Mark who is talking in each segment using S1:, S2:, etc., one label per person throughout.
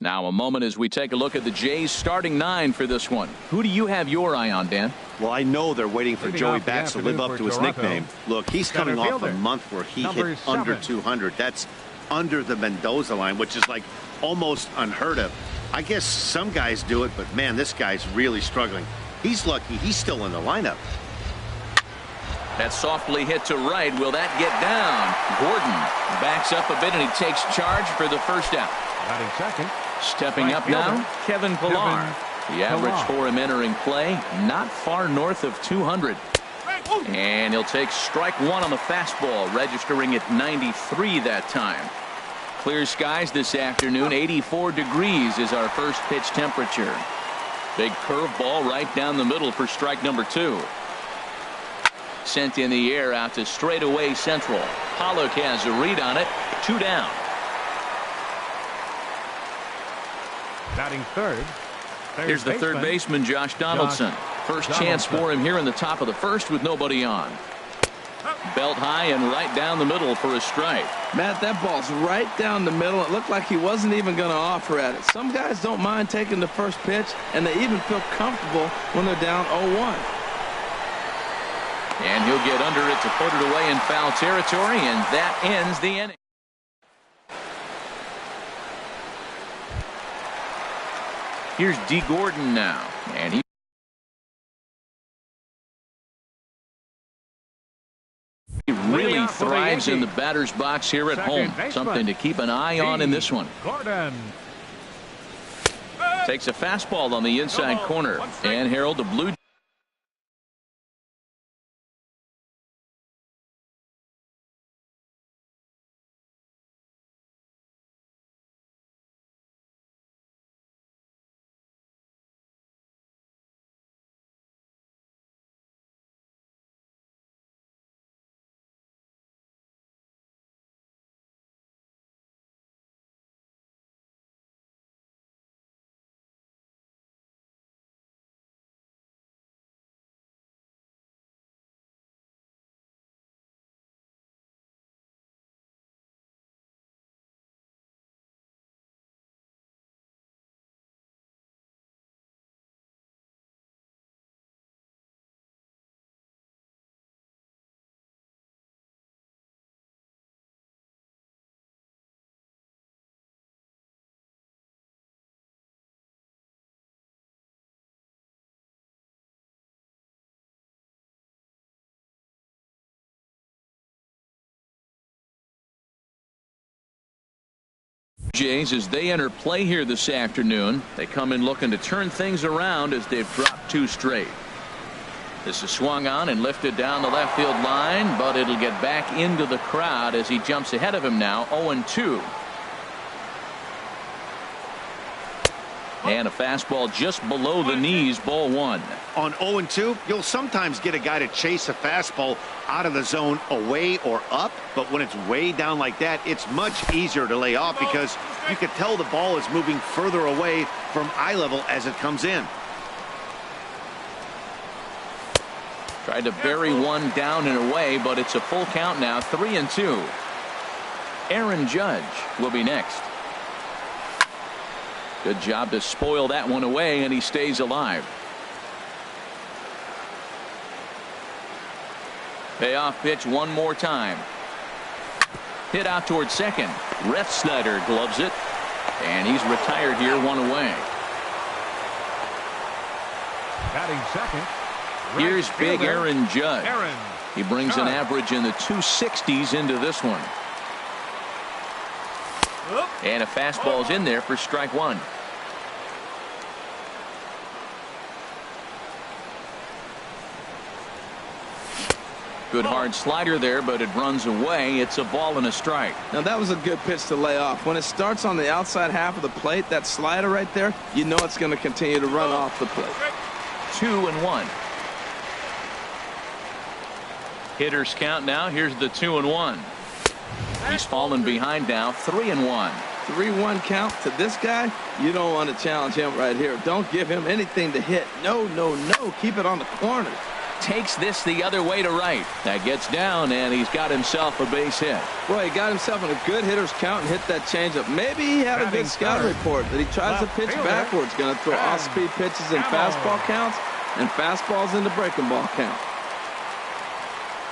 S1: Now a moment as we take a look at the Jays starting 9 for this one. Who do you have your eye on, Dan?
S2: Well, I know they're waiting for Joey Bats to live up to his nickname. Look, he's coming off a month where he hit under 200. That's under the Mendoza line, which is like almost unheard of. I guess some guys do it, but man, this guy's really struggling. He's lucky he's still in the lineup.
S1: That softly hit to right. Will that get down? Gordon backs up a bit and he takes charge for the first out.
S3: Batting second.
S1: Stepping up now, Kevin Pillar. The average for him entering play, not far north of 200. And he'll take strike one on the fastball, registering at 93 that time. Clear skies this afternoon. 84 degrees is our first pitch temperature. Big curveball right down the middle for strike number 2. Sent in the air out to straightaway central. Pollock has a read on it. 2 down.
S3: Batting third.
S1: Here's the third baseman, Josh Donaldson. First chance for him here in the top of the first with nobody on. Belt high and right down the middle for a strike.
S4: Matt, that ball's right down the middle. It looked like he wasn't even going to offer at it. Some guys don't mind taking the first pitch, and they even feel comfortable when they're down 0-1.
S1: And he'll get under it to put it away in foul territory, and that ends the inning. Here's D. Gordon now, and he really thrives in the batter's box here at home. Something to keep an eye on in this one.
S3: Gordon
S1: takes a fastball on the inside corner, and Harold, the Blue Jays as they enter play here this afternoon. They come in looking to turn things around as they've dropped 2 straight. This is swung on and lifted down the left field line, but it'll get back into the crowd as he jumps ahead of him now. 0-2. And a fastball just below the knees, ball 1.
S2: On 0-2, you'll sometimes get a guy to chase a fastball out of the zone away or up, but when it's way down like that, it's much easier to lay off because you can tell the ball is moving further away from eye level as it comes in.
S1: Tried to bury one down and away, but it's a full count now. 3-2. Aaron Judge will be next. Good job to spoil that one away, and he stays alive. Payoff pitch one more time. Hit out towards second. Refsnyder gloves it, and he's retired here, 1 away.
S3: batting second.
S1: Here's big Aaron Judge. He brings an average in the 260s into this one. And a fastball's in there for strike 1. Good hard slider there, but it runs away. It's a ball and a strike.
S4: Now that was a good pitch to lay off. When it starts on the outside half of the plate, that slider right there, you know it's going to continue to run off the plate.
S1: 2-1. Hitters count now. Here's the 2-1. He's fallen behind now. 3-1.
S4: 3-1 count to this guy. You don't want to challenge him right here. Don't give him anything to hit. No, no, no. Keep it on the corner.
S1: takes this the other way to right. That gets down, and he's got himself a base hit.
S4: Well, he got himself in a good hitter's count and hit that changeup. Maybe he had a good scout report that he tries to pitch backwards. Going to throw off-speed pitches in fastball counts and fastballs into breaking ball count.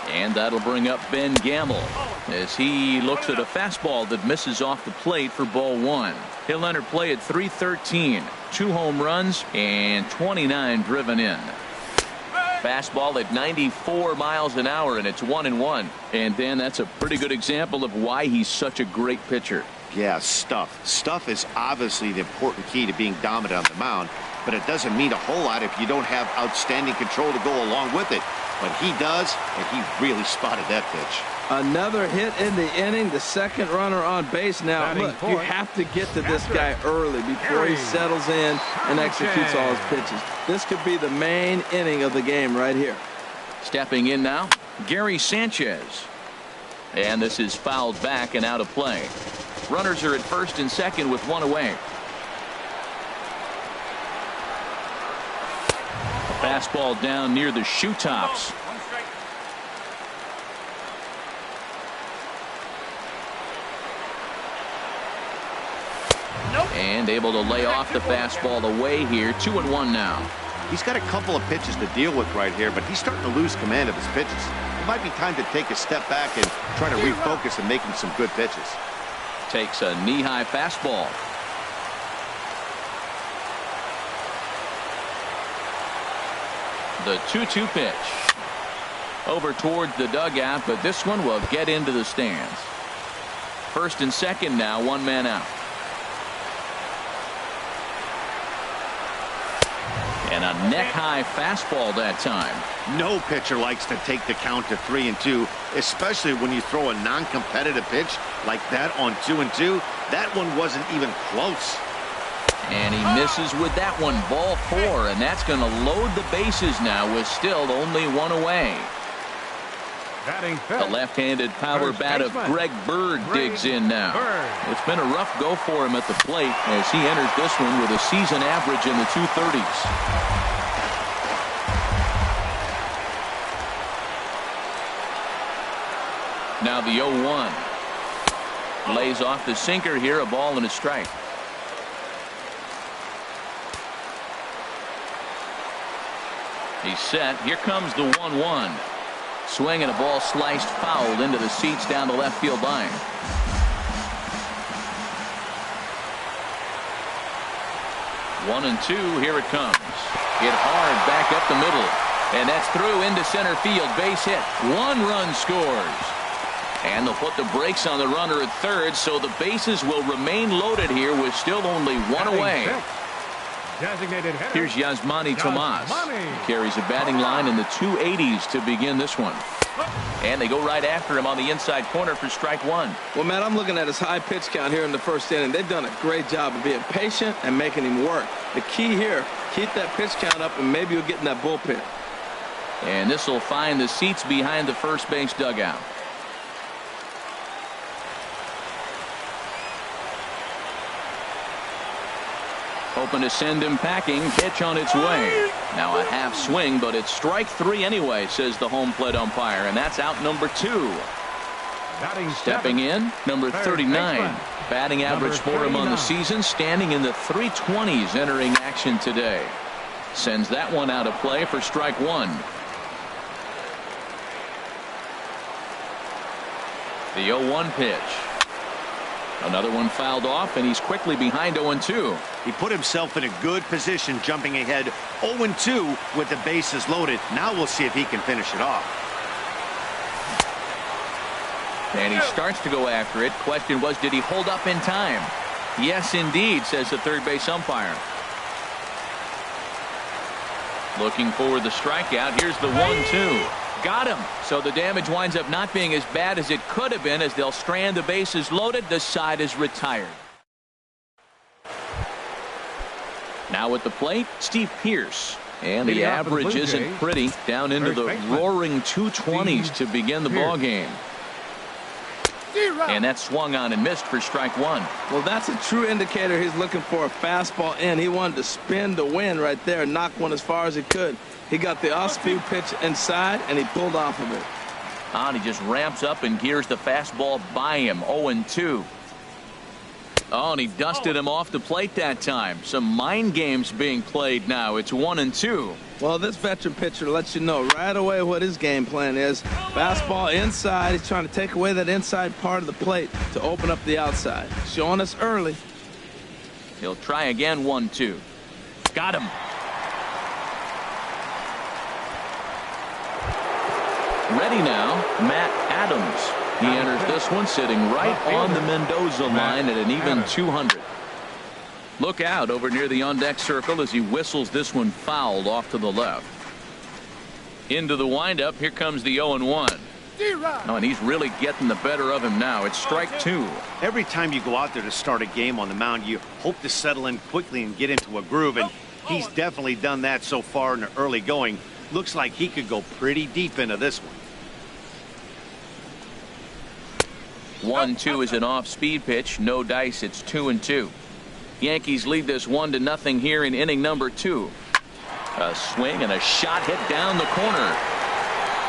S1: And that'll bring up Ben Gamble as he looks at a fastball that misses off the plate for ball one. He'll enter play at 313. 2 home runs and 29 driven in. Fastball at 94 miles an hour, and it's 1-1. And Dan, that's a pretty good example of why he's such a great pitcher.
S2: Yeah, stuff. Stuff is obviously the important key to being dominant on the mound, but it doesn't mean a whole lot if you don't have outstanding control to go along with it. But he does, and he really spotted that pitch.
S4: Another hit in the inning, the second runner on base. Now, look, you have to get to this guy early before he settles in and executes all his pitches. This could be the main inning of the game right here.
S1: Stepping in now, Gary Sanchez. And this is fouled back and out of play. Runners are at first and second with 1 away. A fastball down near the shoe tops. And able to lay off the fastball away here. 2-1 now.
S2: He's got a couple of pitches to deal with right here, but he's starting to lose command of his pitches. It might be time to take a step back and try to refocus and make him some good pitches.
S1: Takes a knee-high fastball. The 2-2 pitch. Over towards the dugout, but this one will get into the stands. First and second now, 1 man out. And a neck-high fastball that time.
S2: No pitcher likes to take the count to 3-2, especially when you throw a non-competitive pitch like that on 2-2. That one wasn't even close.
S1: And he misses with that one. Ball 4, and that's going to load the bases now with still only 1 away. The left-handed power bat of Greg Bird digs in now. It's been a rough go for him at the plate as he enters this one with a season average in the 230s. Now the 0-1. Lays off the sinker here, a ball and a strike. He's set. Here comes the 1-1. Swing and a ball sliced foul into the seats down the left field line. One and two. Here it comes. Hit hard back up the middle. And that's through into center field. Base hit. 1 run scores. And they'll put the brakes on the runner at third, so the bases will remain loaded here with still only 1 away. Here's Yasmani Tomas. He carries a batting line in the 280s to begin this one. And they go right after him on the inside corner for strike 1.
S4: Well, Matt, I'm looking at his high pitch count here in the first inning. They've done a great job of being patient and making him work. The key here, keep that pitch count up, and maybe you'll get in that bullpen.
S1: And this will find the seats behind the first base dugout. Hoping to send him packing. Pitch on its way. Now a half swing, but it's strike 3 anyway, says the home plate umpire, and that's out number 2. Stepping in, number 39. Batting average for him on the season, standing in the 320s entering action today. Sends that one out of play for strike 1. The 0-1 pitch. Another one fouled off, and he's quickly behind 0-2.
S2: He put himself in a good position, jumping ahead 0-2 with the bases loaded. Now we'll see if he can finish it off.
S1: And he starts to go after it. Question was, did he hold up in time? Yes, indeed, says the third base umpire. Looking for the strikeout. Here's the 1-2. Got him. So the damage winds up not being as bad as it could have been as they'll strand the bases loaded. The side is retired. Now at the plate, Steve Pearce. And the average isn't pretty. Down into the roaring 220s to begin the ball game. And that swung on and missed for strike one.
S4: Well, that's a true indicator he's looking for a fastball in. He wanted to spin the wind right there, knock one as far as he could. He got the off-speed pitch inside, and he pulled off of it.
S1: And he just ramps up and gears the fastball by him. 0-2. Oh, and he dusted him off the plate that time. Some mind games being played now. It's 1-2.
S4: Well, this veteran pitcher lets you know right away what his game plan is. Fastball inside. He's trying to take away that inside part of the plate to open up the outside. Showing us early.
S1: He'll try again. 1-2. Got him. Ready now, Matt Adams. He enters this one sitting right on the Mendoza line at an even 200. Look out over near the on-deck circle as he whistles this one fouled off to the left. Into the windup. Here comes the 0-1. Oh, and he's really getting the better of him now. It's strike two.
S2: Every time you go out there to start a game on the mound, you hope to settle in quickly and get into a groove, and he's definitely done that so far in the early going. Looks like he could go pretty deep into this one.
S1: 1-2 is an off-speed pitch. No dice. It's 2-2. Yankees lead this 1-0 here in inning number 2. A swing and a shot hit down the corner.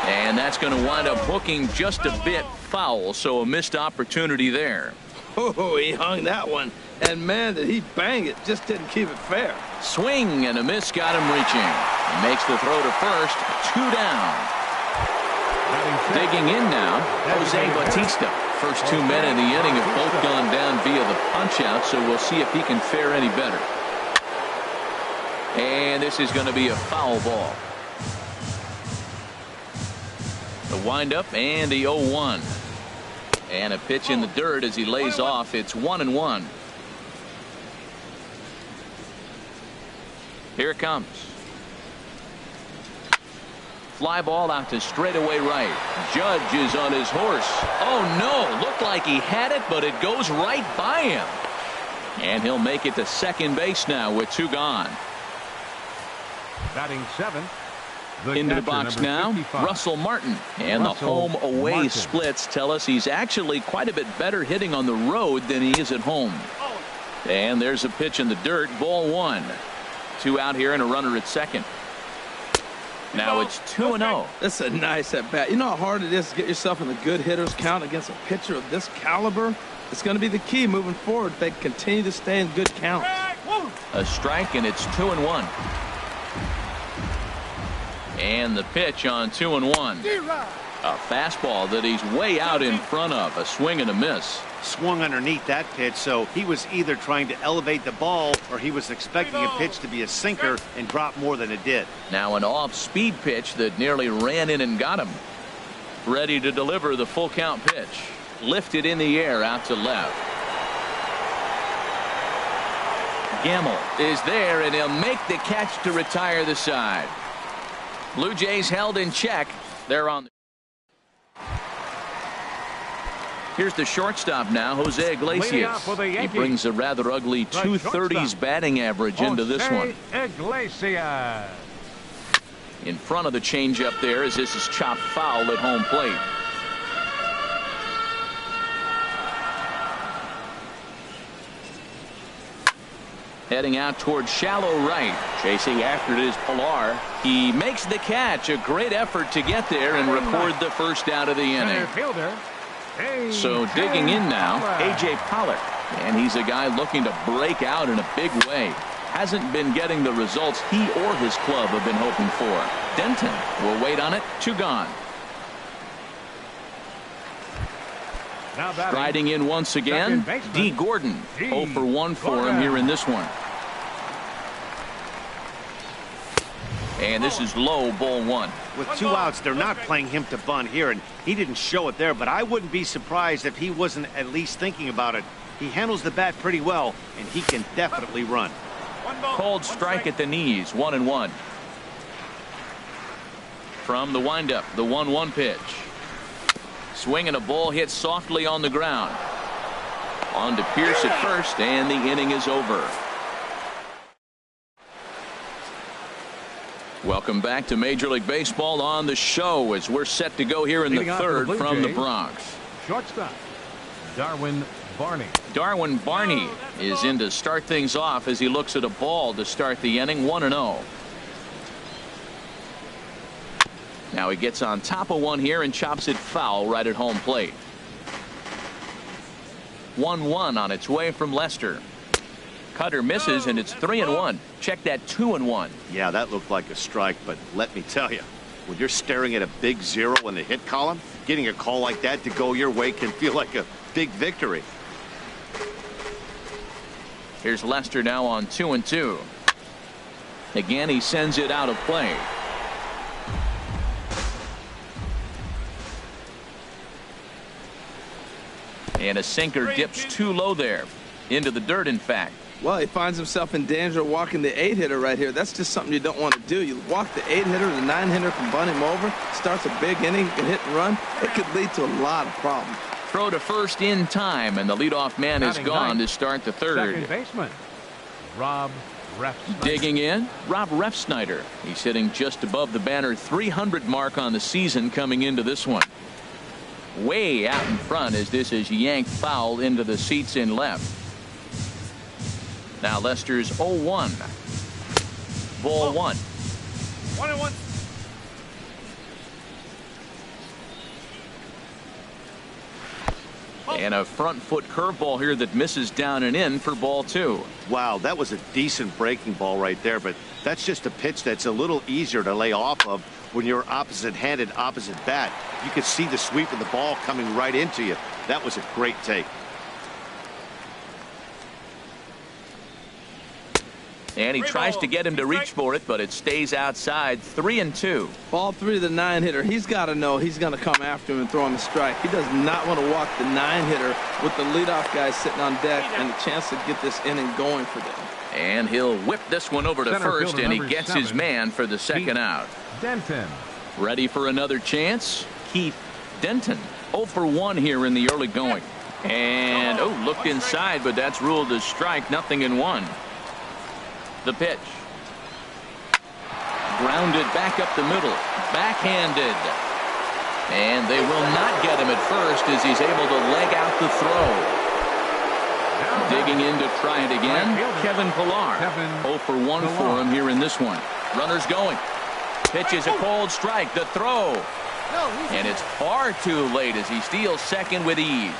S1: And that's going to wind up hooking just a bit foul, so a missed opportunity there.
S4: Oh, he hung that one. And, man, did he bang it. Just didn't keep it fair.
S1: Swing and a miss got him reaching. He makes the throw to first. 2 down. Digging in now, Jose Bautista. First 2 men in the inning have both gone down via the punch-out, so we'll see if he can fare any better. And this is going to be a foul ball. The windup and the 0-1. And a pitch in the dirt as he lays off. It's 1-1. Here it comes. Fly ball out to straightaway right. Judge is on his horse. Oh, no. Looked like he had it, but it goes right by him. And he'll make it to second base now with 2 gone.
S3: Batting 7.
S1: Into the box now, 55. Russell Martin. And the home-away splits tell us he's actually quite a bit better hitting on the road than he is at home. And there's a pitch in the dirt. Ball 1. 2 out here and a runner at second. Now it's 2-0.
S4: That's a nice at-bat. You know how hard it is to get yourself in a good hitter's count against a pitcher of this caliber? It's going to be the key moving forward if they continue to stay in good counts.
S1: A strike, and it's 2-1. And the pitch on 2-1. A fastball that he's way out in front of. A swing and a miss.
S2: Swung underneath that pitch, so he was either trying to elevate the ball or he was expecting a pitch to be a sinker and drop more than it did.
S1: Now an off-speed pitch that nearly ran in and got him. Ready to deliver the full count pitch. Lifted in the air out to left. Gamble is there, and he'll make the catch to retire the side. Blue Jays held in check. They're on. Here's the shortstop now, Jose Iglesias. He brings a rather ugly 230s batting average into this one.
S3: Iglesias.
S1: In front of the changeup there as this is chopped foul at home plate. Heading out towards shallow right. Chasing after it is Pilar. He makes the catch. A great effort to get there and record the first out of the inning. So digging in now, A.J. Pollock. And he's a guy looking to break out in a big way. Hasn't been getting the results he or his club have been hoping for. Denton will wait on it. 2 gone. Striding in once again, D. Gordon. 0 for 1 for him here in this one. And this is low, ball 1.
S2: With 2 outs, they're not playing him to bunt here, and he didn't show it there, but I wouldn't be surprised if he wasn't at least thinking about it. He handles the bat pretty well, and he can definitely run.
S1: Cold strike at the knees, 1-1. From the windup, the 1-1 pitch. Swing and a ball hit softly on the ground. On to Pierce at first, and the inning is over. Welcome back to Major League Baseball on the show as we're set to go here in the third from the Bronx.
S3: Shortstop, Darwin Barney.
S1: Darwin Barney is in to start things off as he looks at a ball to start the inning. 1-0. Now he gets on top of one here and chops it foul right at home plate. 1-1 on its way from Lester. Cutter misses, and it's 3-1. Check that 2-1.
S2: Yeah, that looked like a strike, but let me tell you, when you're staring at a big 0 in the hit column, getting a call like that to go your way can feel like a big victory.
S1: Here's Lester now on 2-2. Again, he sends it out of play. And a sinker dips too low there. Into the dirt, in fact.
S4: Well, he finds himself in danger of walking the 8-hitter right here. That's just something you don't want to do. You walk the 8-hitter, the 9-hitter can bunt him over. Starts a big inning, can hit and run. It could lead to a lot of problems.
S1: Throw to first in time, and the leadoff man is gone to start the third.
S3: Second baseman, Rob Refsnyder.
S1: Digging in, Rob Refsnyder. He's hitting just above the banner 300 mark on the season coming into this one. Way out in front as this is yanked foul into the seats in left. Now Lester's 0-1. Ball 1.
S3: 1-1.
S1: And a front foot curveball here that misses down and in for ball 2.
S2: Wow, that was a decent breaking ball right there, but that's just a pitch that's a little easier to lay off of when you're opposite-handed, opposite bat. You could see the sweep of the ball coming right into you. That was a great take.
S1: And he tries to get him to reach for it, but it stays outside. 3-2.
S4: Ball 3 to the 9-hitter. He's got to know he's going to come after him and throw him a strike. He does not want to walk the 9-hitter with the leadoff guy sitting on deck and a chance to get this inning going for them.
S1: And he'll whip this one over to first, and he gets his man for the second out.
S3: Denton.
S1: Ready for another chance? Keith Denton. 0 for 1 here in the early going. And, looked inside, but that's ruled as strike. 0-1. The pitch. Grounded back up the middle. Backhanded. And they will not get him at first as he's able to leg out the throw. Digging in to try it again, Kevin Pillar. 0 for 1 for him here in this one. Runners going. Pitch is a cold strike. The throw. And it's far too late as he steals second with ease.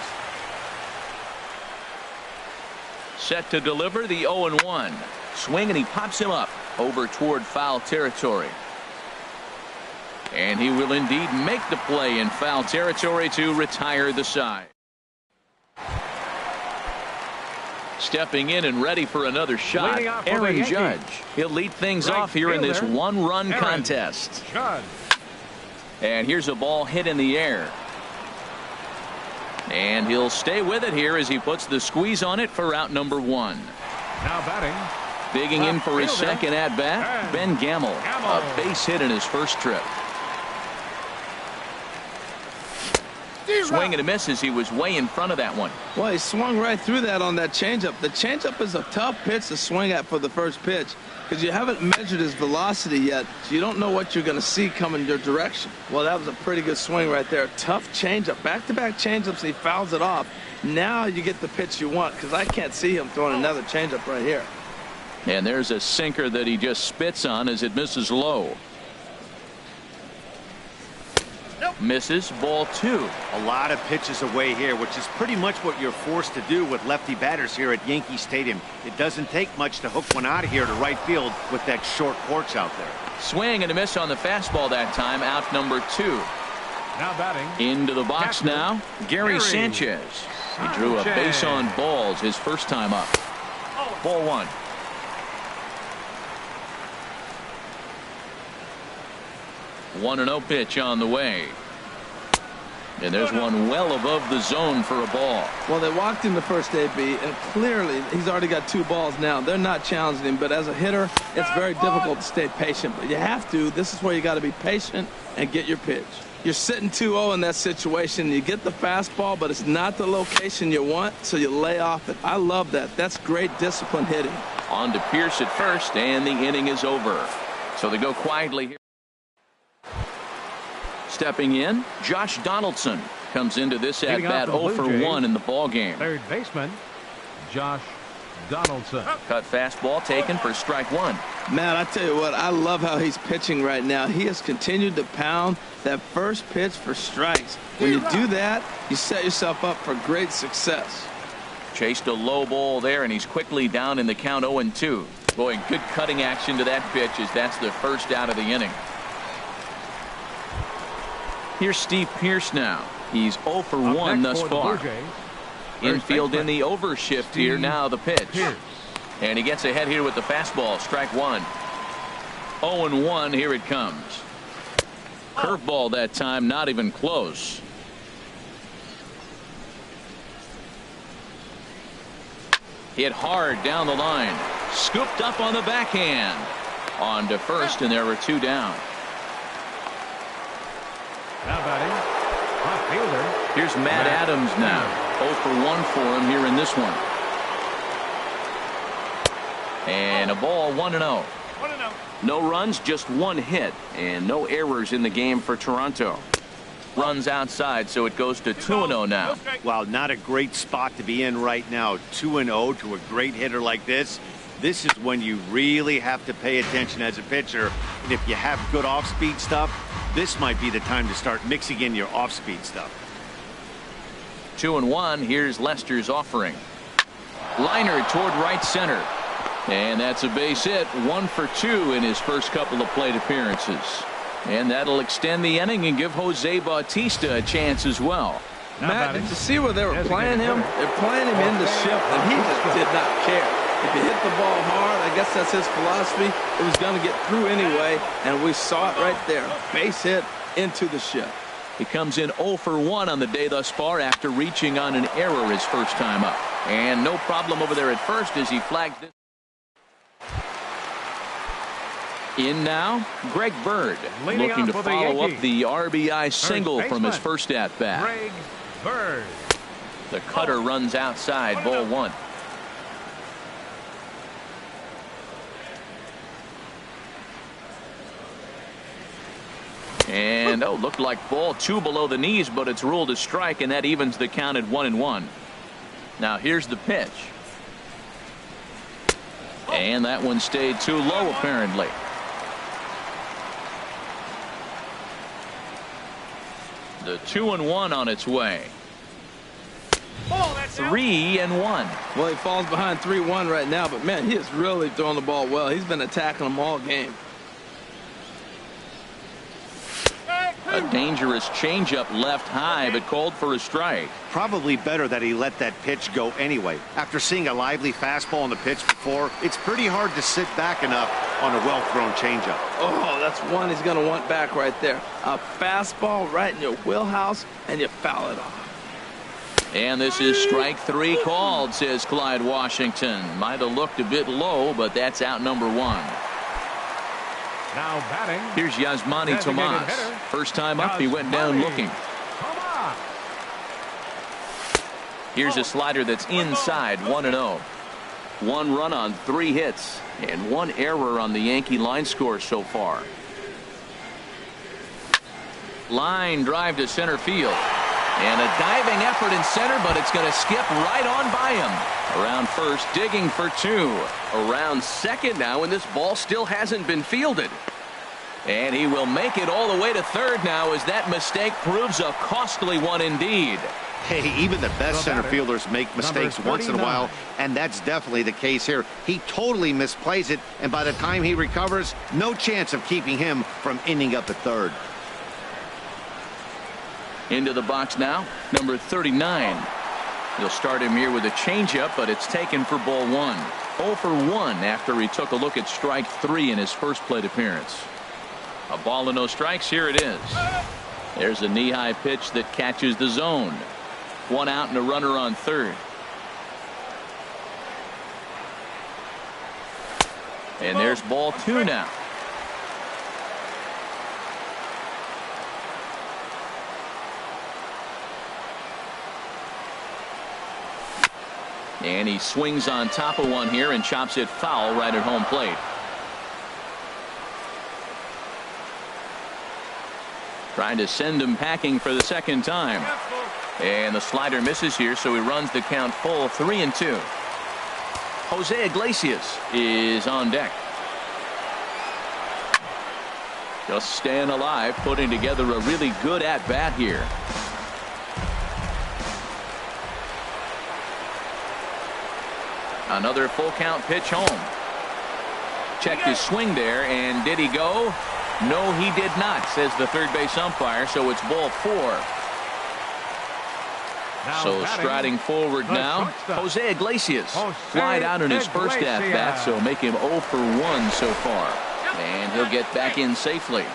S1: Set to deliver the 0-1. Swing, and he pops him up over toward foul territory. And he will indeed make the play in foul territory to retire the side. Stepping in and ready for another shot, Aaron Judge. He'll lead things off here in this one-run contest. And here's a ball hit in the air. And he'll stay with it here as he puts the squeeze on it for out number 1.
S3: Now batting.
S1: Digging in for his second at-bat, Ben Gamble. A base hit in his first trip. Swing and a miss as he was way in front of that one.
S4: Well, he swung right through that on that changeup. The changeup is a tough pitch to swing at for the first pitch because you haven't measured his velocity yet, so you don't know what you're going to see coming your direction. Well, that was a pretty good swing right there. Tough changeup. Back-to-back changeups, and he fouls it off. Now you get the pitch you want because I can't see him throwing another changeup right here.
S1: And there's a sinker that he just spits on as it misses low. Misses, ball 2.
S2: A lot of pitches away here, which is pretty much what you're forced to do with lefty batters here at Yankee Stadium. It doesn't take much to hook one out of here to right field with that short porch out there.
S1: Swing and a miss on the fastball that time. Out number 2.
S3: Now batting.
S1: Into the box now, Gary Sanchez. He drew a base on balls his first time up. Ball 1. One 1-0 pitch on the way. And there's one well above the zone for a ball.
S4: Well, they walked him to first AB, and clearly he's already got 2 balls now. They're not challenging him, but as a hitter, it's very difficult to stay patient. But you have to. This is where you got to be patient and get your pitch. You're sitting 2-0 in that situation. You get the fastball, but it's not the location you want, so you lay off it. I love that. That's great discipline hitting.
S1: On to Pierce at first, and the inning is over. So they go quietly here. Stepping in, Josh Donaldson. Comes into this at bat 0 for 1 in the ball game.
S3: Third baseman, Josh Donaldson.
S1: Cut fastball taken for strike 1.
S4: Man, I tell you what, I love how he's pitching right now. He has continued to pound that first pitch for strikes. When you do that, you set yourself up for great success.
S1: Chased a low ball there, and he's quickly down in the count 0-2. Boy, good cutting action to that pitch as that's the first out of the inning. Here's Steve Pearce now. He's 0 for 1 thus far. Infield in the overshift here. Now the pitch. And he gets ahead here with the fastball. Strike 1. 0-1. Here it comes. Curveball that time, not even close. Hit hard down the line. Scooped up on the backhand. On to first, and there were 2 down.
S3: Now batting, left fielder.
S1: Here's Matt Adams now. 0 for 1 for him here in this one. And a ball 1-0. No runs, just 1 hit, and no errors in the game for Toronto. Runs outside, so it goes to 2-0 now.
S2: Wow, not a great spot to be in right now. 2-0 to a great hitter like this. This is when you really have to pay attention as a pitcher. And if you have good off-speed stuff, this might be the time to start mixing in your off-speed stuff.
S1: 2-1. Here's Lester's offering. Liner toward right center. And that's a base hit. 1 for 2 in his first couple of plate appearances. And that'll extend the inning and give Jose Bautista a chance as well.
S4: Matt, did you see where they were playing him? They're playing him in the shift, and he just did not care. If he hit the ball hard, I guess that's his philosophy. It was going to get through anyway, and we saw it right there. Base hit into the shift.
S1: He comes in 0 for 1 on the day thus far after reaching on an error his first time up. And no problem over there at first as he flagged this. In now, Greg Bird, looking to follow up the RBI single from his first at-bat.
S3: Greg Bird.
S1: The cutter runs outside, ball 1. And, looked like ball 2 below the knees, but it's ruled a strike, and that evens the count at 1-1. Now here's the pitch. And that one stayed too low, apparently. The 2-1 on its way. 3-1.
S4: Well, he falls behind 3-1 right now, but man, he is really throwing the ball well. He's been attacking them all game.
S1: A dangerous changeup left high, but called for a strike.
S2: Probably better that he let that pitch go anyway. After seeing a lively fastball on the pitch before, it's pretty hard to sit back enough on a well-thrown changeup.
S4: Oh, that's one he's going to want back right there. A fastball right in your wheelhouse, and you foul it off.
S1: And this is strike 3 called, says Clyde Washington. Might have looked a bit low, but that's out number 1.
S3: Now batting.
S1: Here's Yasmani Tomas. First time up, he went down looking. Here's a slider that's inside, 1-0. 1 run on 3 hits, and 1 error on the Yankee line score so far. Line drive to center field. And a diving effort in center, but it's going to skip right on by him. Around first, digging for 2. Around second now, and this ball still hasn't been fielded. And he will make it all the way to third now as that mistake proves a costly one indeed.
S2: Hey, even the best center fielders make mistakes once in a while, and that's definitely the case here. He totally misplays it, and by the time he recovers, no chance of keeping him from ending up at third.
S1: Into the box now, number 39. He'll start him here with a changeup, but it's taken for ball 1. 0 for 1 after he took a look at strike 3 in his first plate appearance. A ball and no strikes. Here it is. There's a knee-high pitch that catches the zone. 1 out and a runner on third. And there's ball 2 now. And he swings on top of one here and chops it foul right at home plate. Trying to send him packing for the second time. And the slider misses here, so he runs the count full 3-2. Jose Iglesias is on deck. Just staying alive, putting together a really good at-bat here. Another full count pitch home. Checked his swing there, and did he go? No, he did not, says the third base umpire, so it's ball 4. So striding forward now, Jose Iglesias. Flied out in his first at-bat, so make him 0 for 1 so far. And he'll get back in safely.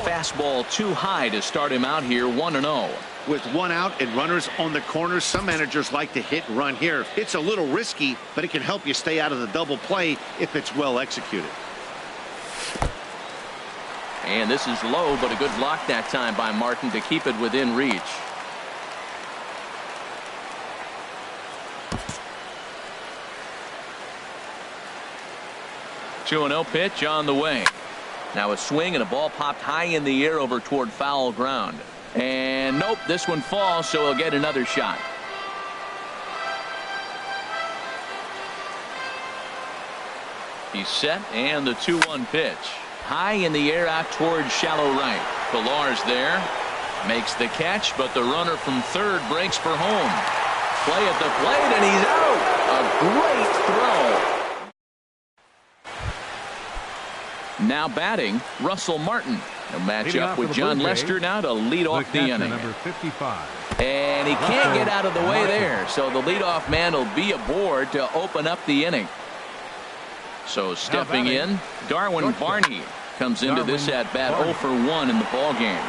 S1: Fastball too high to start him out here, 1-0.
S2: With one out and runners on the corners, some managers like to hit and run here. It's a little risky, but it can help you stay out of the double play if it's well executed.
S1: And this is low, but a good block that time by Martin to keep it within reach. Two-0 pitch on the way. Now a swing and a ball popped high in the air over toward foul ground. And nope, this one falls, so he'll get another shot. He's set, and the 2-1 pitch. High in the air out towards shallow right. Pilar's there. Makes the catch, but the runner from third breaks for home. Play at the plate, and he's out. A great throw. Now batting, Russell Martin. He'll match up with John Lester now to lead off the inning.
S3: Number 55.
S1: And he can't get out of the way there, so the leadoff man will be aboard to open up the inning. So stepping in, Darwin Barney comes into this at bat 0 for 1 in the ball game.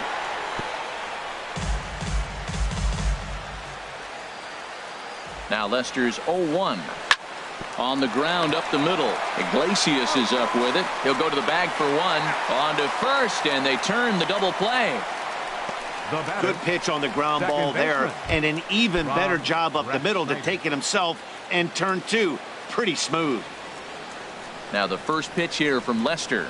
S1: Now Lester's 0-1. On the ground up the middle. Iglesias is up with it. He'll go to the bag for one. On to first, and they turn the double play.
S2: Good pitch on the ground ball there, and an even better job up the middle to take it himself and turn two. Pretty smooth.
S1: Now the first pitch here from Lester.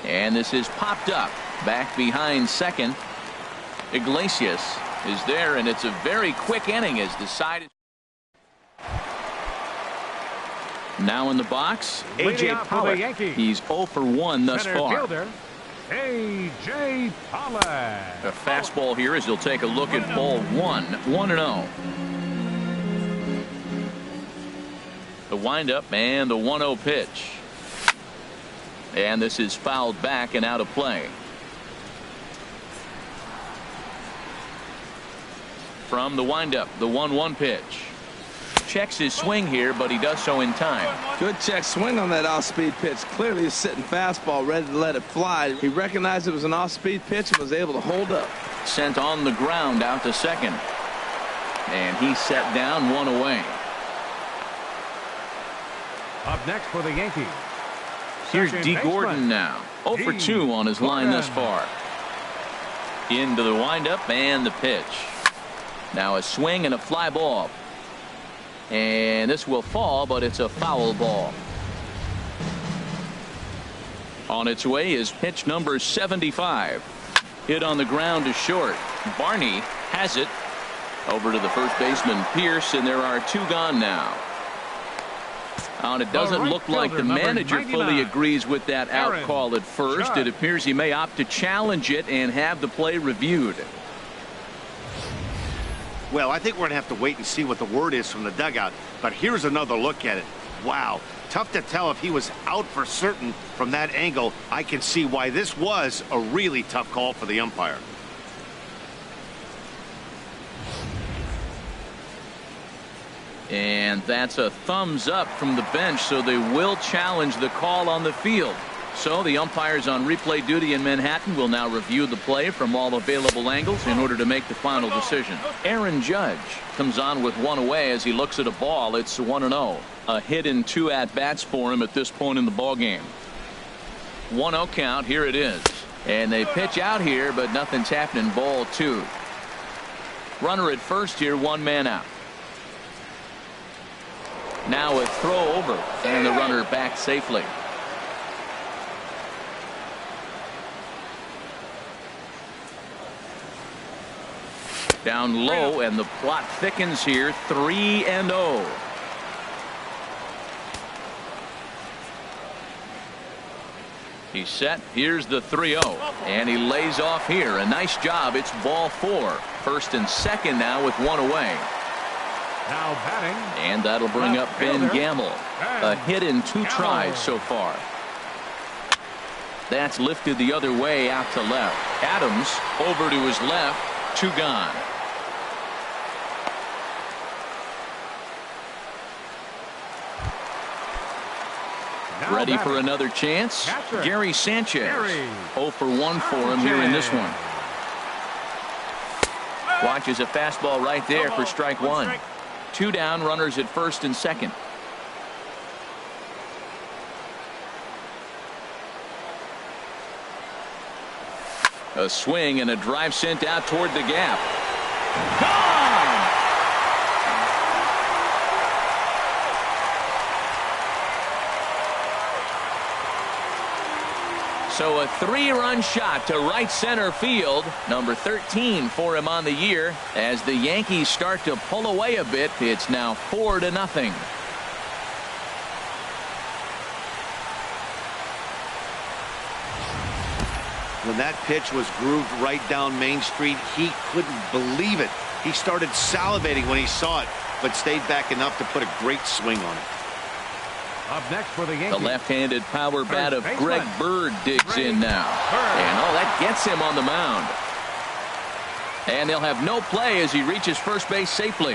S1: And this is popped up. Back behind second. Iglesias is there, and it's a very quick inning as the side is. Now in the box, A.J. Pollock. He's 0 for 1 thus far.
S3: A.J. Pollock.
S1: A fastball here as he'll take a look at ball 1. 1-0. The windup and the 1-0 pitch. And this is fouled back and out of play. From the windup, the 1-1 pitch. Checks his swing here, but he does so in time.
S4: Good check swing on that off-speed pitch. Clearly a sitting fastball ready to let it fly. He recognized it was an off-speed pitch and was able to hold up.
S1: Sent on the ground out to second. And he set down, one away.
S3: Up next for the Yankees.
S1: Here's D. Gordon now. 0 for 2 on his line thus far. Into the windup and the pitch. Now a swing and a fly ball. And this will fall, but it's a foul ball. On its way is pitch number 75. Hit on the ground to short. Barney has it. Over to the first baseman, Pierce, and there are 2 gone now. And it doesn't look like the manager fully agrees with that out call at first. It appears he may opt to challenge it and have the play reviewed.
S2: Well, I think we're going to have to wait and see what the word is from the dugout. But here's another look at it. Wow. Tough to tell if he was out for certain from that angle. I can see why this was a really tough call for the umpire.
S1: And that's a thumbs up from the bench, so they will challenge the call on the field. So the umpires on replay duty in Manhattan will now review the play from all available angles in order to make the final decision. Aaron Judge comes on with 1 away as he looks at a ball. It's 1-0. A hit in 2 at-bats for him at this point in the ball game. 1-0 count. Here it is. And they pitch out here, but nothing's happening. Ball 2. Runner at first here, 1 man out. Now a throw over, and the runner back safely. Down low, and the plot thickens here. 3-0. He's set. Here's the 3-0. And he lays off here. A nice job. It's ball 4. First and second now with one away.
S3: Now batting.
S1: And that'll bring up Ben Gamble. A hit in 2 tries so far. That's lifted the other way out to left. Adams over to his left. 2 gone. Ready for another chance? Gary Sanchez. 0 for 1 for him here in this one. Watches a fastball right there for strike 1. 2 down, runners at first and second. A swing and a drive sent out toward the gap. Gone! So a 3-run shot to right center field. Number 13 for him on the year. As the Yankees start to pull away a bit, it's now 4-0.
S2: When that pitch was grooved right down Main Street, he couldn't believe it. He started salivating when he saw it, but stayed back enough to put a great swing on it.
S3: Up next for the Yankees.
S1: The left-handed power bat of Greg Bird digs in now. And that gets him on the mound. And they'll have no play as he reaches first base safely.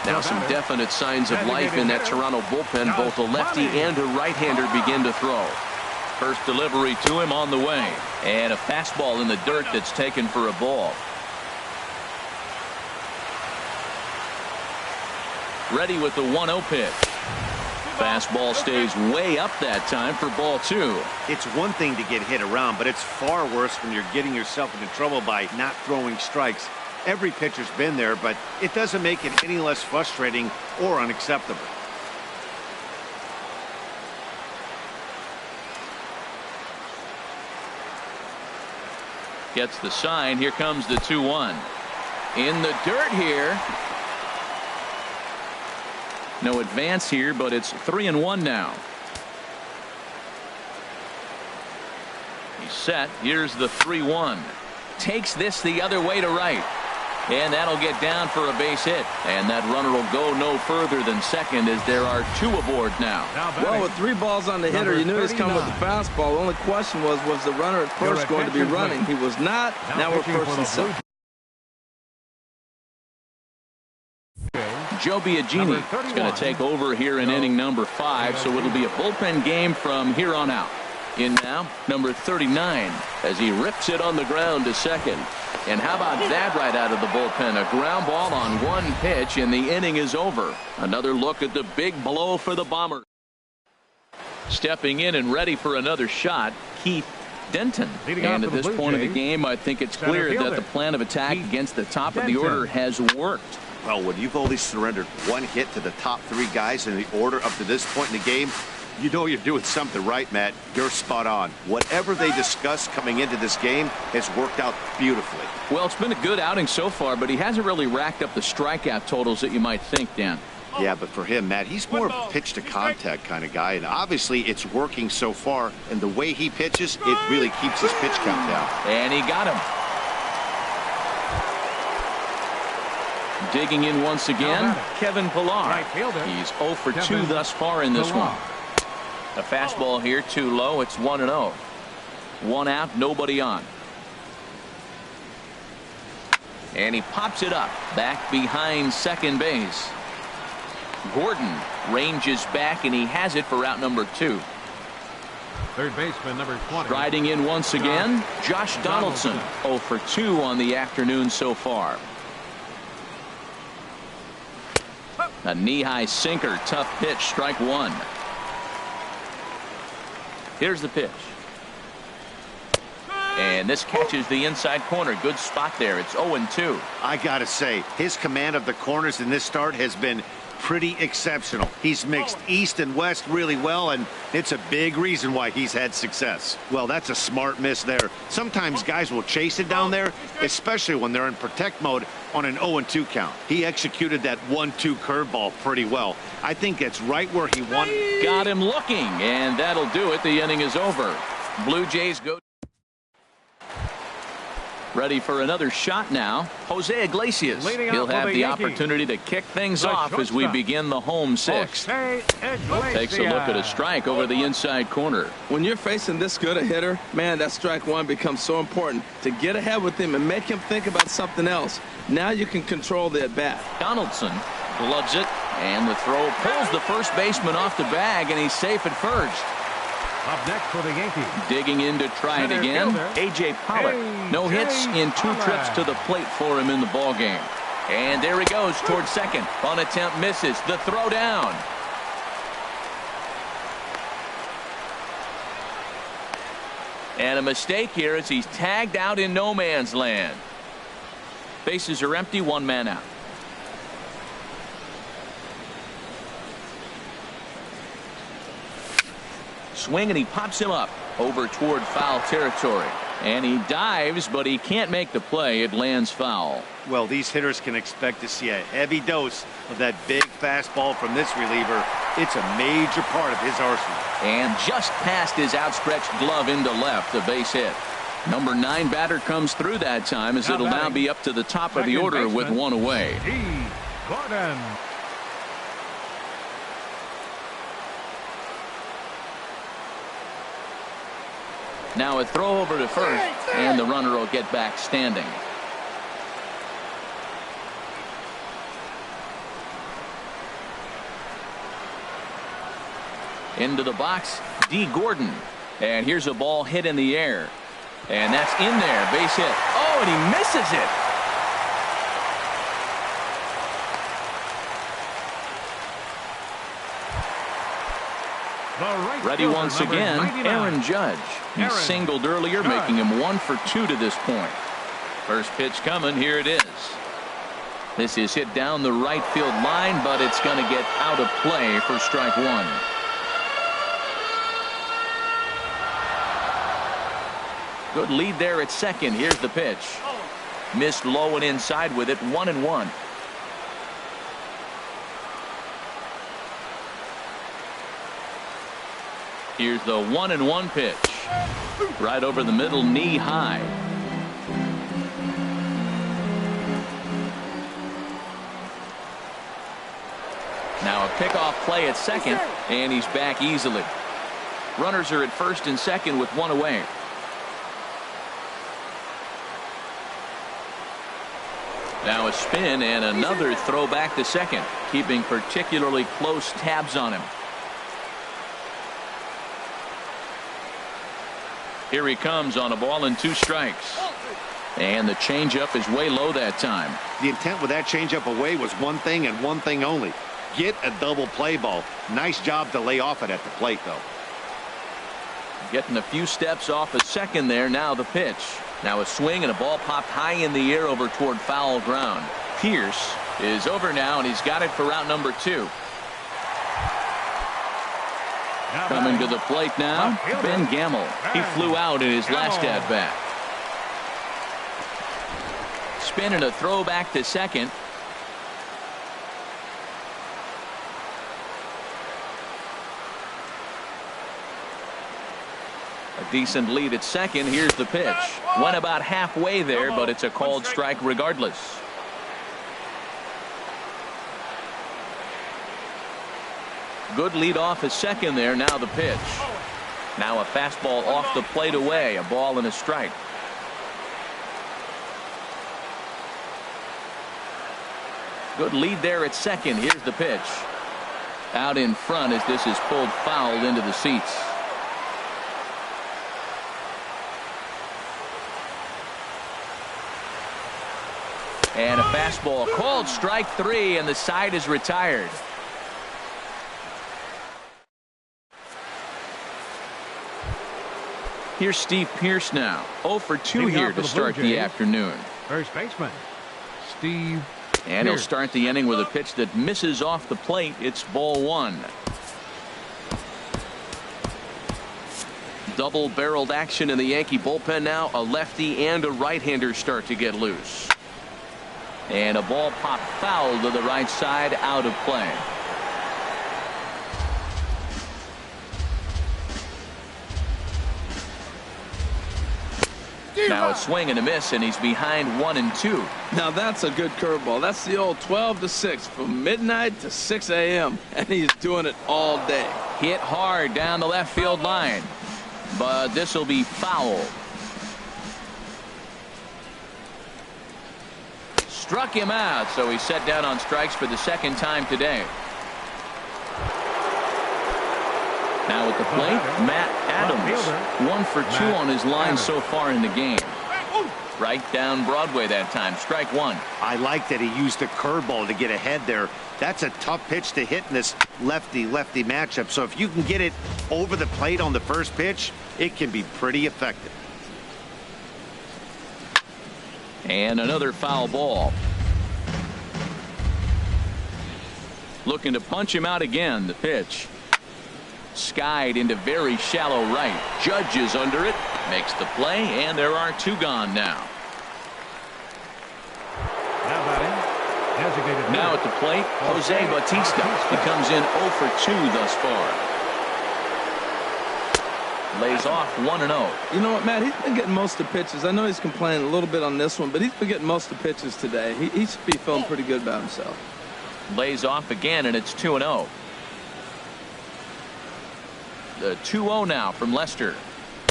S1: Now some definite signs of life in that Toronto bullpen. Both a lefty and a right-hander begin to throw. First delivery to him on the way. And a fastball in the dirt that's taken for a ball. Ready with the 1-0 pitch. Fastball stays way up that time for ball 2.
S2: It's one thing to get hit around, but it's far worse when you're getting yourself into trouble by not throwing strikes. Every pitcher's been there, but it doesn't make it any less frustrating or unacceptable.
S1: Gets the sign. Here comes the 2-1. In the dirt here. No advance here, but it's 3-1 now. He's set. Here's the 3-1. Takes this the other way to right. And that'll get down for a base hit. And that runner will go no further than second as there are 2 aboard now.
S4: Well, with 3 balls on the hitter, you knew he was coming with the fastball. The only question was the runner at first going to be running? He was not. Now we're first and second.
S1: Joe Biagini is going to take over here in inning number 5, so it'll be a bullpen game from here on out. In now, number 39, as he rips it on the ground to second. And how about that right out of the bullpen? A ground ball on 1 pitch, and the inning is over. Another look at the big blow for the Bombers. Stepping in and ready for another shot, Keith Denton. And at this point of the game, I think it's clear that the plan of attack against the top of the order has worked.
S2: Well, when you've only surrendered 1 hit to the top 3 guys in the order up to this point in the game, you know you're doing something right, Matt. You're spot on. Whatever they discussed coming into this game has worked out beautifully.
S1: Well, it's been a good outing so far, but he hasn't really racked up the strikeout totals that you might think, Dan.
S2: Yeah, but for him, Matt, he's more of a pitch-to-contact kind of guy, and obviously it's working so far, and the way he pitches, it really keeps his pitch count down.
S1: And he got him. Digging in once again, Kevin Pillar. He's 0 for 2 thus far in this one. A fastball here too low. It's 1-0. 1 out, nobody on. And he pops it up back behind second base. Gordon ranges back, and he has it for out number 2.
S3: Third baseman number 20.
S1: Riding in once again, Josh Donaldson. 0 for 2 on the afternoon so far. A knee-high sinker, tough pitch, strike 1. Here's the pitch. And this catches the inside corner. Good spot there. It's 0-2.
S2: I gotta say, his command of the corners in this start has been pretty exceptional. He's mixed east and west really well, and it's a big reason why he's had success. Well, that's a smart miss there. Sometimes guys will chase it down there, especially when they're in protect mode on an 0-2 count. He executed that 1-2 curveball pretty well. I think it's right where he wanted.
S1: Got him looking, and that'll do it. The inning is over. Blue Jays go. Ready for another shot now. Jose Iglesias. He'll have the opportunity to kick things off as we begin the home sixth. Takes a look at a strike over the inside corner.
S4: When you're facing this good a hitter, man, that strike one becomes so important to get ahead with him and make him think about something else. Now you can control the at-bat.
S1: Donaldson gloves it, and the throw pulls the first baseman off the bag, and he's safe at first.
S3: Up next for the Yankees.
S1: Digging in to try it again. A.J. Pollock. No hits in 2 trips to the plate for him in the ballgame. And there he goes towards second. On attempt misses. The throw down. And a mistake here as he's tagged out in no man's land. Bases are empty. 1 man out. Swing, and he pops him up over toward foul territory, and he dives, but he can't make the play. It lands foul.
S2: Well, these hitters can expect to see a heavy dose of that big fastball from this reliever. It's a major part of his arsenal.
S1: And just past his outstretched glove into left, a base hit. Number 9 batter comes through that time, as it'll now be up to the top of the order with 1 away.
S3: Gordon.
S1: Now a throw over to first, and the runner will get back standing. Into the box, D. Gordon. And here's a ball hit in the air. And that's in there, base hit. Oh, and he misses it. Ready once again, Aaron Judge. He singled earlier, making him 1 for 2 to this point. First pitch coming, here it is. This is hit down the right field line, but it's going to get out of play for strike 1. Good lead there at second. Here's the pitch. Missed low and inside with it, 1-1. Here's the 1-1 pitch. Right over the middle, knee high. Now a pickoff play at second, and he's back easily. Runners are at first and second with 1 away. Now a spin and another throw back to second, keeping particularly close tabs on him. Here he comes on a ball and 2 strikes. And the changeup is way low that time.
S2: The intent with that changeup away was one thing and one thing only. Get a double play ball. Nice job to lay off it at the plate, though.
S1: Getting a few steps off a second there. Now the pitch. Now a swing and a ball popped high in the air over toward foul ground. Pierce is over now, and he's got it for route number 2. Coming to the plate now, Ben Gamel. He flew out in his last at-bat. Spin and a throw back to second. A decent lead at second. Here's the pitch. Went about halfway there, but it's a called strike regardless. Good lead off at second there. Now the pitch. Now a fastball off the plate away. A ball and a strike. Good lead there at second. Here's the pitch. Out in front as this is pulled foul into the seats. And a fastball called strike 3, and the side is retired. Here's Steve Pierce now. 0 for 2 here to start the afternoon.
S3: First baseman, Steve
S1: And he'll start the inning with a pitch that misses off the plate. It's ball one. Double-barreled action in the Yankee bullpen now. A lefty and a right-hander start to get loose. And a ball popped foul to the right side, out of play. Now a swing and a miss, and he's behind 1-2.
S4: Now that's a good curveball. That's the old 12 to 6 from midnight to 6 a.m. and he's doing it all day.
S1: Hit hard down the left field line, but this will be foul. Struck him out, so he's set down on strikes for the second time today. Now at the plate, Matt Adams, 1 for 2 on his line so far in the game. Right down Broadway that time. Strike one.
S2: I like that he used the curveball to get ahead there. That's a tough pitch to hit in this lefty-lefty matchup. So if you can get it over the plate on the first pitch, it can be pretty effective.
S1: And another foul ball. Looking to punch him out again. The pitch. Skied into very shallow right. Judge is under it. Makes the play, and there are 2 gone now. Now at the plate, Jose Bautista. He comes in 0 for 2 thus far. Lays off 1-0.
S4: You know what, Matt? He's been getting most of the pitches. I know he's complaining a little bit on this one, but he's been getting most of the pitches today. He should be feeling pretty good about himself.
S1: Lays off again, and it's 2-0. The 2-0 now from Lester.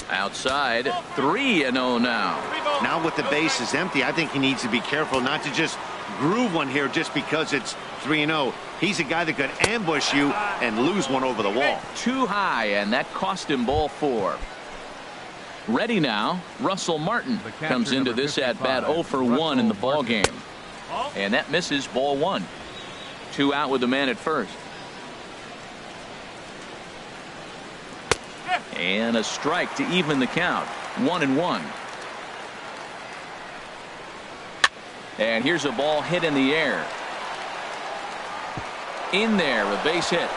S1: Outside, 3-0 now.
S2: Now with the bases empty, I think he needs to be careful not to just groove one here just because it's 3-0. He's a guy that could ambush you and lose one over the wall.
S1: Too high, and that cost him ball 4. Ready now, Russell Martin comes into this at-bat 0 for 1 in the ball game. And that misses ball 1. 2 out with the man at first. And a strike to even the count. 1-1. And here's a ball hit in the air. In there, a base hit.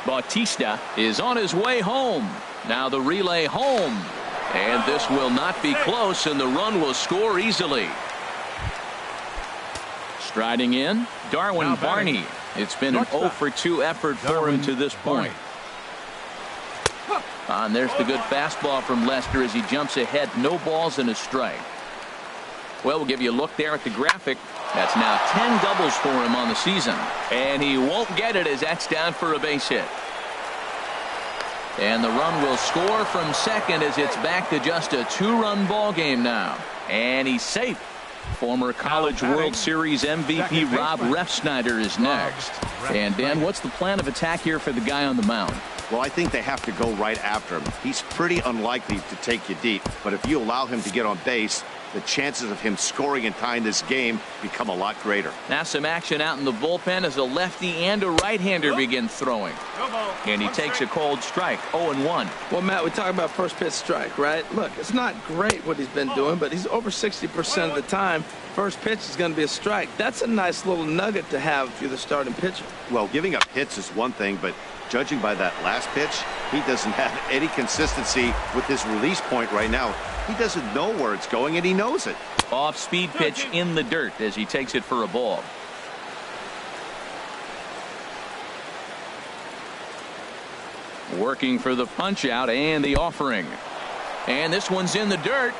S1: Bautista is on his way home. Now the relay home. And this will not be close, and the run will score easily. Striding in, Darwin Barney. It's been an 0 for 2 effort for him to this point. And there's the good fastball from Lester as he jumps ahead. No balls and a strike. Well, we'll give you a look there at the graphic. That's now 10 doubles for him on the season. And he won't get it as that's down for a base hit. And the run will score from second as it's back to just a 2-run ball game now. And he's safe. Former College World Series MVP Rob Refsnyder is next. And Dan, what's the plan of attack here for the guy on the mound?
S2: Well, I think they have to go right after him. He's pretty unlikely to take you deep, but if you allow him to get on base, the chances of him scoring and tying this game become a lot greater.
S1: Now some action out in the bullpen as a lefty and a right-hander begin throwing. And he takes a cold strike. 0-1.
S4: Well, Matt, we talk about first pitch strike, right? Look, it's not great what he's been doing, but he's over 60% of the time. First pitch is going to be a strike. That's a nice little nugget to have if you're the starting pitcher.
S2: Well, giving up hits is one thing, but judging by that last pitch, he doesn't have any consistency with his release point right now. He doesn't know where it's going, and he knows it.
S1: Off-speed pitch in the dirt as he takes it for a ball. Working for the punch out and the offering. And this one's in the dirt.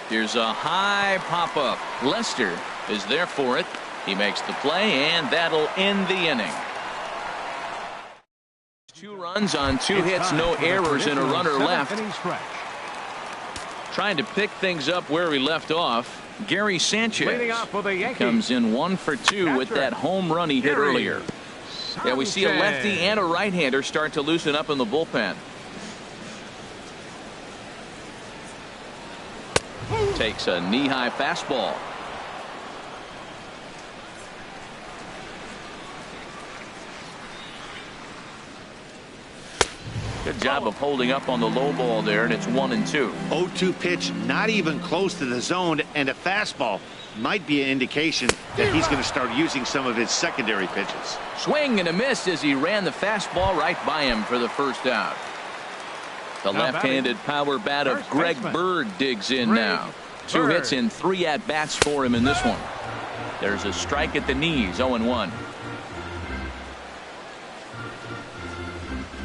S1: Here's a high pop-up. Lester is there for it. He makes the play, and that'll end the inning. 2 runs on 2 hits, no errors, and a runner left. Trying to pick things up where we left off. Gary Sanchez comes in 1 for 2 with that home run he hit earlier. Yeah, we see a lefty and a right-hander start to loosen up in the bullpen. Takes a knee-high fastball. Good job of holding up on the low ball there, and it's 1-2.
S2: 0-2 pitch, not even close to the zone, and a fastball might be an indication that he's going to start using some of his secondary pitches.
S1: Swing and a miss as he ran the fastball right by him for the first out. The left-handed power bat of Greg Bird digs in now. 2 hits in 3 at-bats for him in this one. There's a strike at the knees, 0-1.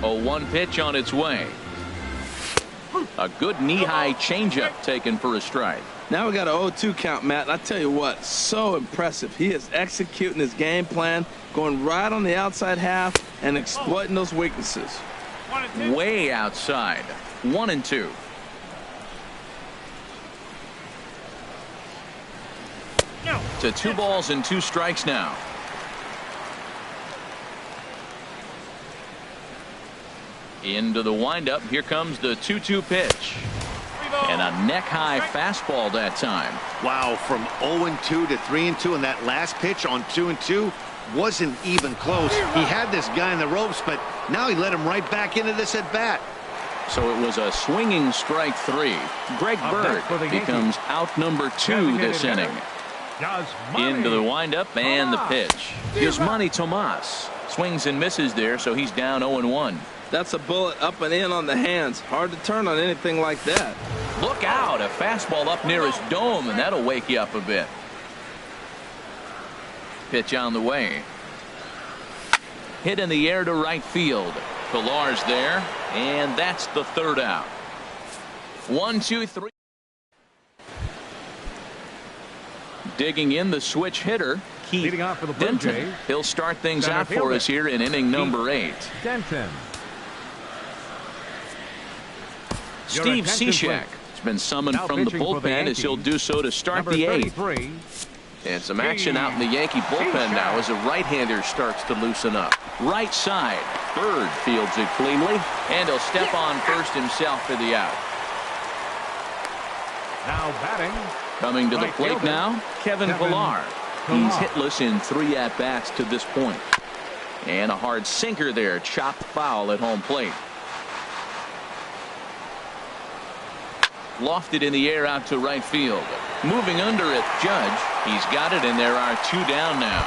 S1: 0-1 pitch on its way. A good knee-high changeup taken for a strike.
S4: Now we got an 0-2 count, Matt. And I tell you what, so impressive. He is executing his game plan, going right on the outside half and exploiting those weaknesses.
S1: Way outside. 1-2. To 2 balls and 2 strikes now. Into the windup. Here comes the 2-2 pitch. And a neck-high fastball that time.
S2: Wow, from 0-2 to 3-2, and that last pitch on 2-2 wasn't even close. He had this guy in the ropes, but now he let him right back into this at-bat.
S1: So it was a swinging strike 3. Greg Bird becomes out number 2 this inning. Into the windup and the pitch. Yasmani Tomas swings and misses there, so he's down 0-1.
S4: That's a bullet up and in on the hands. Hard to turn on anything like that.
S1: Look out, a fastball up near his dome, and that'll wake you up a bit. Pitch on the way. Hit in the air to right field. Pilar's there, and that's the 3rd out. 1, 2, 3. Digging in the switch hitter, Keith Denton. He'll start things out for us here in inning number 8.
S3: Denton.
S1: Steve Cishek has been summoned from the bullpen as he'll do so to start the 8th. And some action out in the Yankee bullpen now as a right-hander starts to loosen up. Right side. Bird fields it cleanly, and he'll step on first himself for the out.
S3: Now batting.
S1: Coming to the plate now, Kevin Pilar. He's hitless in 3 at-bats to this point. And a hard sinker there, chopped foul at home plate. Lofted in the air out to right field. Moving under it, Judge. He's got it, and there are 2 down now.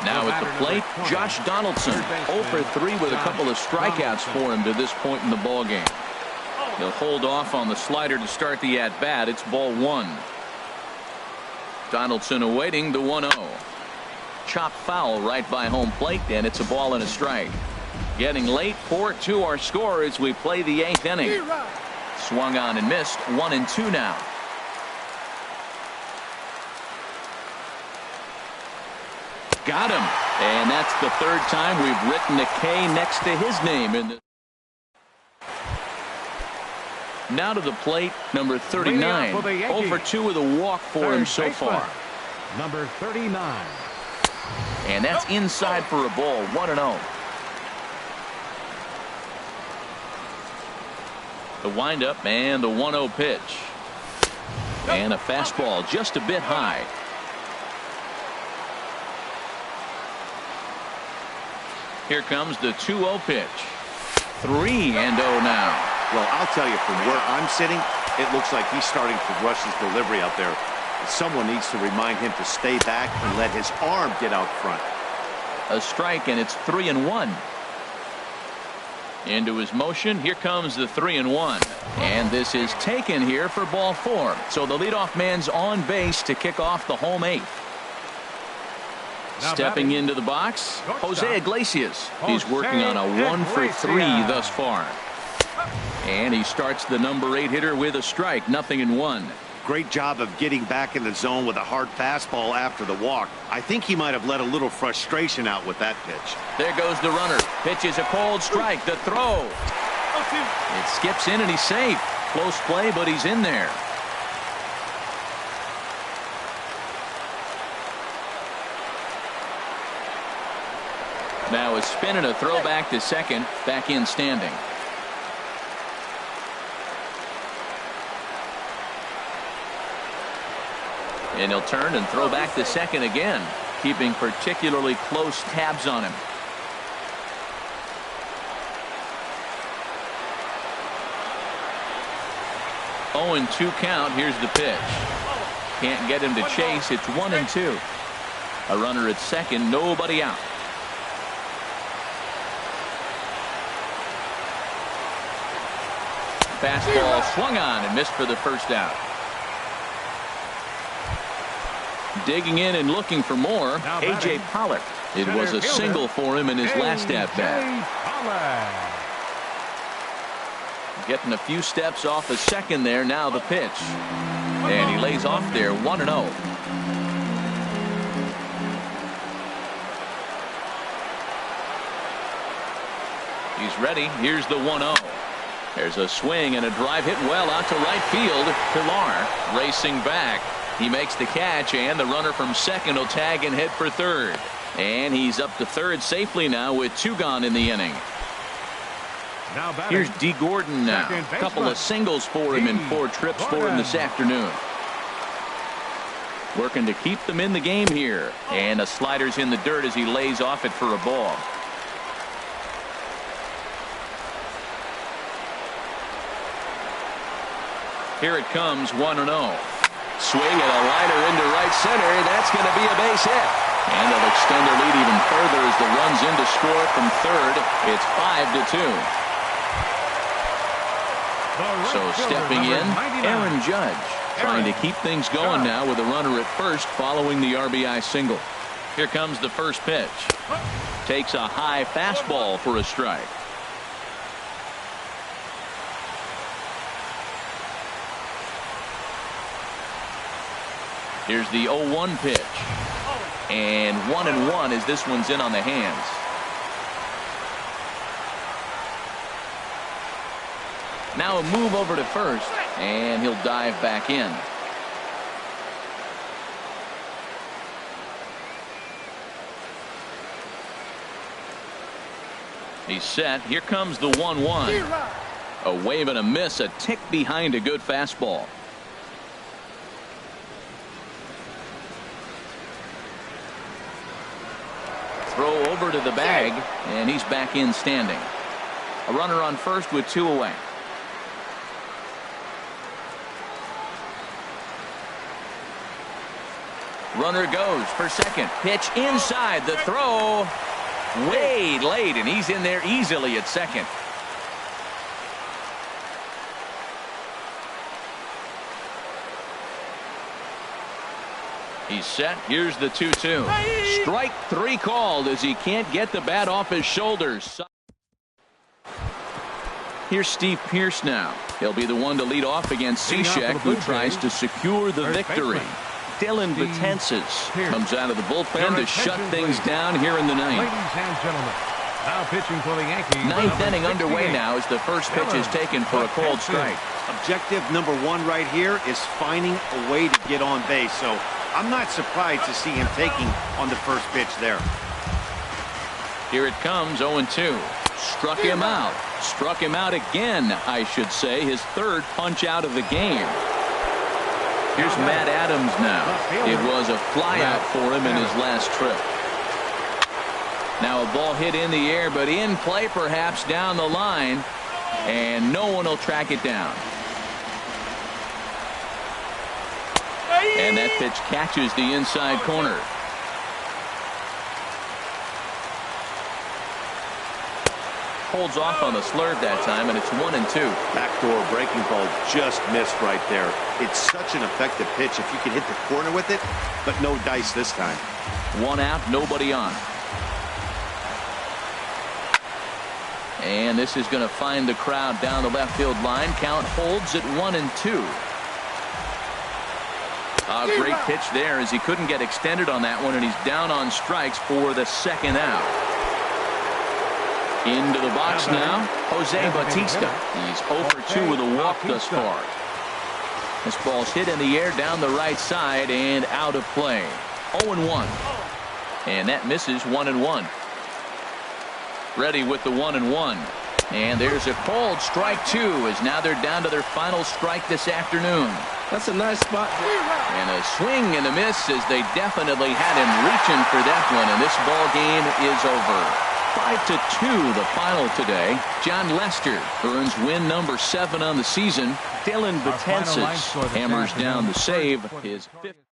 S1: Now at the plate, Josh Donaldson. 0 for 3 with a couple of strikeouts for him to this point in the ballgame. He'll hold off on the slider to start the at-bat. It's ball 1. Donaldson awaiting the 1-0. Chop foul right by home plate, and it's a ball and a strike. Getting late, 4-2 our score as we play the 8th inning. Swung on and missed. 1-2 now. Got him. And that's the 3rd time we've written a K next to his name. Now to the plate, number 39. 0 for 2 with a walk for him so far.
S3: Number 39.
S1: And that's inside for a ball. 1-0. The windup and the 1-0 pitch. And a fastball just a bit high. Here comes the 2-0 pitch. 3-0 now.
S2: Well, I'll tell you, from where I'm sitting, it looks like he's starting to rush his delivery out there. Someone needs to remind him to stay back and let his arm get out front.
S1: A strike, and it's 3-1. Into his motion. Here comes the 3-1. And this is taken here for ball 4. So the leadoff man's on base to kick off the home 8th. Stepping into the box, Jose Iglesias. He's working on a 1 for 3 thus far. And he starts the number 8 hitter with a strike. 0-1.
S2: Great job of getting back in the zone with a hard fastball after the walk. I think he might have let a little frustration out with that pitch.
S1: There goes the runner. Pitches a cold strike. The throw. It skips in and he's safe. Close play, but he's in there. Now a spin and a throw back to second. Back in standing. And he'll turn and throw back to second again, keeping particularly close tabs on him. 0-2 count. Here's the pitch. Can't get him to chase. It's 1-2. A runner at second, nobody out. Fastball swung on and missed for the first out. Digging in and looking for more, A.J. Pollock. It was a single for him in his last at-bat. Getting a few steps off a second there. Now the pitch. And he lays off there, 1-0. He's ready. Here's the 1-0. There's a swing and a drive hit well out to right field. Pilar racing back. He makes the catch, and the runner from second will tag and head for third. And he's up to third safely now with 2 gone in the inning. Here's D. Gordon now. A couple of singles for him and 4 trips for him this afternoon. Working to keep them in the game here. And a slider's in the dirt as he lays off it for a ball. Here it comes, 1-0. Swing and a liner into right center. That's going to be a base hit. And they'll extend their lead even further as the run's in to score from third. It's 5-2. So stepping in, Aaron Judge. Trying to keep things going now with a runner at first following the RBI single. Here comes the first pitch. Takes a high fastball for a strike. Here's the 0-1 pitch. And 1-1 as this one's in on the hands. Now a move over to first, and he'll dive back in. He's set. Here comes the 1-1. A wave and a miss, a tick behind a good fastball. Throw over to the bag, and he's back in standing. A runner on first with 2 away. Runner goes for second. Pitch inside. The throw way late, and he's in there easily at second. He's set. Here's the 2-2. Strike 3 called as he can't get the bat off his shoulders. Here's Steve Pearce now. He'll be the one to lead off against Cishek, who tries to secure the victory. Dylan Betances comes out of the bullpen to shut things down here in the ninth.
S3: Ladies and gentlemen, now pitching for the Yankees.
S1: Ninth inning underway now as the first pitch is taken for a called strike.
S2: Objective number 1 right here is finding a way to get on base. So I'm not surprised to see him taking on the first pitch there.
S1: Here it comes, 0-2. Struck him out. Struck him out again, I should say. His third punch out of the game. Here's Matt Adams now. It was a flyout for him in his last trip. Now a ball hit in the air, but in play perhaps down the line. And no one will track it down. And that pitch catches the inside corner. Holds off on the slurve that time, and it's 1-2.
S2: Backdoor breaking ball just missed right there. It's such an effective pitch if you can hit the corner with it, but no dice this time.
S1: 1 out, nobody on. And this is going to find the crowd down the left field line. Count holds at 1-2. A great pitch there as he couldn't get extended on that one, and he's down on strikes for the second out. Into the box now, Jose Bautista. He's 0-for-2 with a walk thus far. This ball's hit in the air down the right side and out of play. 0-1. And that misses. 1-1. Ready with the 1-1. And there's a called strike 2 as now they're down to their final strike this afternoon.
S4: That's a nice spot.
S1: And a swing and a miss as they definitely had him reaching for that one, and this ball game is over. 5-2 the final today. John Lester earns win number 7 on the season. Dylan Betances hammers down the save, his 5th.